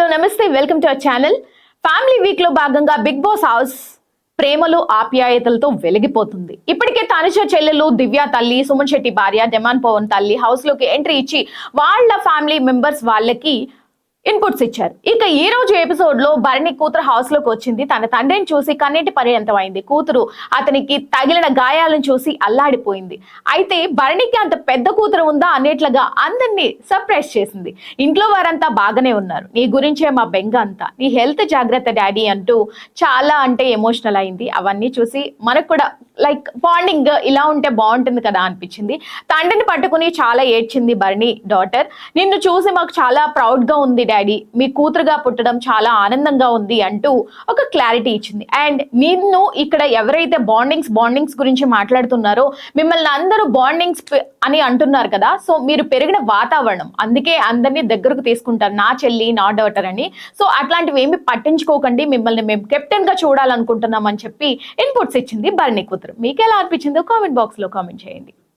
Hello నమస్తే, welcome to our channel. Family week లో భాగంగా బిగ్ బాస్ హౌస్ ప్రేమలు ఆప్యాయతలతో వెలిగిపోతుంది. ఇప్పటికే తనుజ చెల్లెలు దివ్య తల్లి, సుమన్ శెట్టి భార్య డెమాన్ పవన్ తల్లి హౌస్ లోకి ఎంట్రీ ఇచ్చి వాళ్ళ ఫ్యామిలీ మెంబర్స్ వాళ్ళకి ఇన్పుట్స్ ఇచ్చారు. ఇక ఈ రోజు ఎపిసోడ్ లో భరణి కూతురు హౌస్ లోకి వచ్చింది. తన తండ్రిని చూసి కన్నీటి పర్యంతమైంది. కూతురు అతనికి తగిలిన గాయాలను చూసి అల్లాడిపోయింది. అయితే భరణికి అంత పెద్ద కూతురు ఉందా అనేట్లుగా అందరినీ సర్ప్రైజ్ చేసింది. ఇంట్లో వారంతా బాగానే ఉన్నారు, నీ గురించే మా బెంగ అంతా, నీ హెల్త్ జాగ్రత్త డాడీ అంటూ చాలా ఎమోషనల్ అయింది. అవన్నీ చూసి మనకు కూడా లైక్ బాండింగ్ ఇలా ఉంటే బాగుంటుంది కదా అనిపించింది. తండ్రిని పట్టుకుని చాలా ఏడ్చింది భరణి డాటర్. నిన్ను చూసి మాకు చాలా ప్రౌడ్ గా ఉంది డాడీ, మీ కూతురుగా పుట్టడం చాలా ఆనందంగా ఉంది అంటూ ఒక క్లారిటీ ఇచ్చింది. అండ్ నిన్ను ఇక్కడ ఎవరైతే బాండింగ్స్ గురించి మాట్లాడుతున్నారో మిమ్మల్ని అందరూ బాండింగ్స్ అని అంటున్నారు కదా, సో మీరు పెరిగిన వాతావరణం అందుకే అందరినీ దగ్గరకు తీసుకుంటారు, నా చెల్లి నా డాటర్ అని. సో అట్లాంటివి ఏమి పట్టించుకోకండి, మిమ్మల్ని మేము కెప్టెన్ గా చూడాలనుకుంటున్నాం అని చెప్పి ఇన్పుట్స్ ఇచ్చింది భరణి కూతురు. మీకు ఎలా అనిపించిందో కామెంట్ బాక్స్ లో కామెంట్ చేయండి.